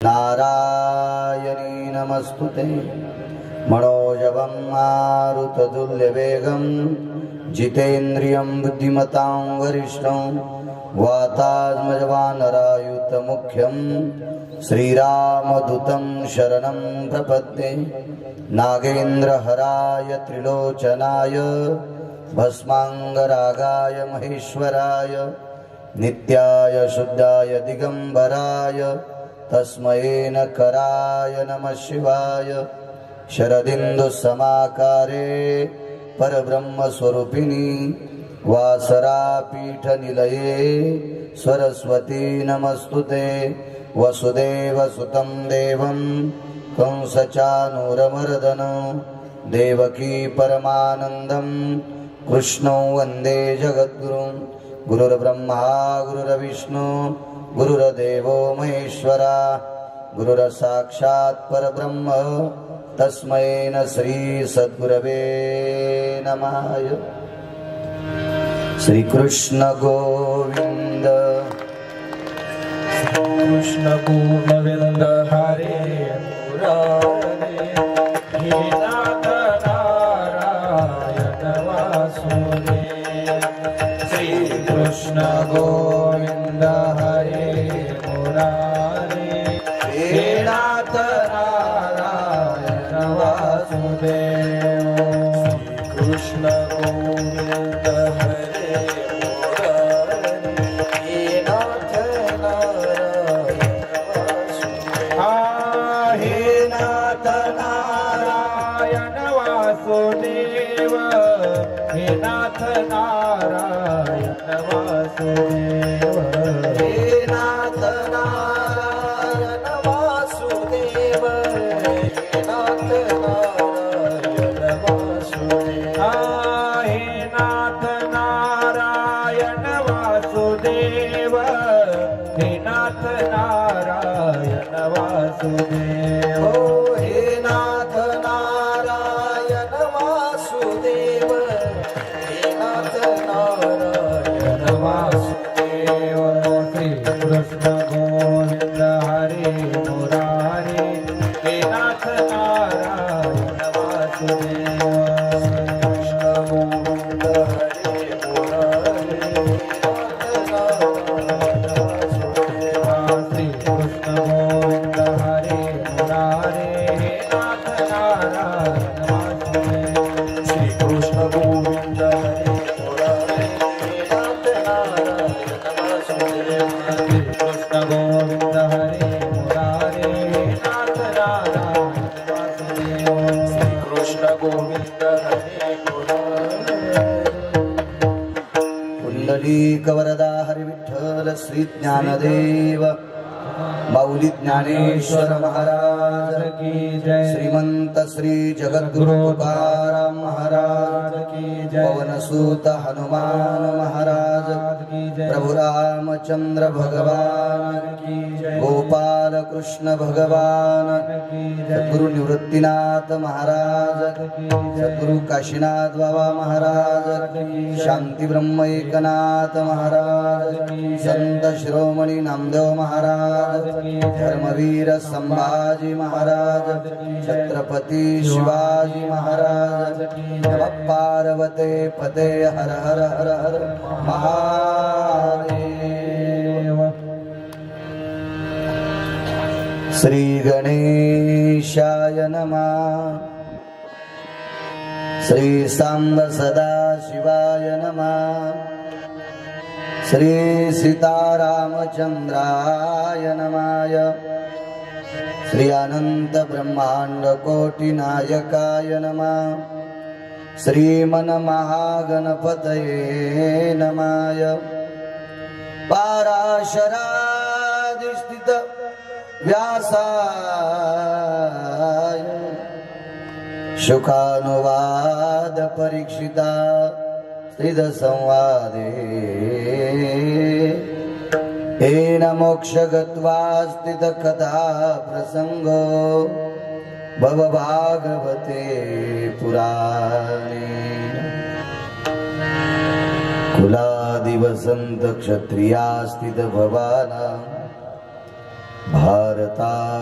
नारायणी नमस्तुते मनोजवं मारुततुल्यवेगं जितेन्द्रियं बुद्धिमतां वरिष्ठं वातात्मजवानरायुतमुख्यं श्रीरामदूतं शरणं प्रपद्ये। नागेन्द्रहराय त्रिलोचनाय भस्मांगरागाय महेश्वराय नित्याय शुद्धाय दिगंबराय तस्मै नकराय नमः शिवाय। शरदिन्दुसमाकारे परब्रह्मस्वरूपिणी वासरापीठनिलये सरस्वती नमस्तुते। वसुदेवसुतं देवं कंसचानूरमर्दनं देवकी परमानन्दं कृष्णं वन्दे जगद्गुरुं। गुरुर्ब्रह्मा गुरुर्विष्णु गुरुर्देवो महेश्वरा गुरुर्साक्षात् परब्रह्म तस्मै न श्री सद्गुरवे नमः। श्री कृष्ण गोविंद कृष्ण गोविंद हरे मुरारे हे नाथ नारायण वासुदेव। श्री कृष्ण गोविंद हरे मुरारे हे नाथ नारायण वासुदेव। श्री कृष्ण गोविंद हरे मुरारे हे नाथ नारायण वासुदेव। हे नाथ नारायण वासुदेव। हे नाथ नारायण वासुदेव। हे नाथ नारायण वासुदेव। हे नाथ नारायण वासुदेव। हे नाथ नारायण वासुदेव। हे नाथ नारायण वासुदेव। हे नाथ नारायण वासुदेव। श्री कृष्ण गोविंद हरे मुरारे हे नाथ नारायण वासुदेव। कृष्ण गोविंद हरे मुरारे श्री कृष्ण गोविंद हरे मुरारे हे नाथ नारायण वासुदेव। श्री कृष्ण गोविंद हरे मुरारे हे नाथ नारायण वासुदेव। श्री कृष्ण गोविंद हरे मुरारे हे नाथ नारायण वासुदेव। श्री कृष्ण गोविंद हरे मुरारे। पुंडलीक वरदा हरि विठ्ठल श्री ज्ञानदेव माऊली ज्ञानेश्वर महाराज की जय। श्रीमंत श्री जगद्गुरु तुकाराम महाराज की जय। पवनसूत हनुमान महाराज की जय। प्रभु रामचंद्र भगवान की जय। गोपाल कृष्ण भगवान की जय। सद्गुरु निवृत्तीनाथ महाराज की जय। सद्गुरु काशीनाथ बाबा महाराज शांती ब्रह्म एकनाथ महाराज संत शिरोमणी नामदेव महाराज धर्मवीर संभाजी महाराज छत्रपती शिवाजी महाराज नमः पार्वते पते हर हर हर हर महादेव। श्री गणेशाय नमः। श्री सांब सदा शिवाय नमः। श्री सीतारामचंद्राय नमाय। श्री अनंत ब्रह्मांड कोटि नायकाय नमः। श्रीमन महागणपतये नमाय। पाराशराधिष्ठित व्यासाय शुकानुवाद परीक्षिता स्थित संवादे येन मोक्षगत्वा स्थित कथा प्रसंगो भवभागवते पुराणे। कुलादिवसंत क्षत्रिया स्थित भवाना भारता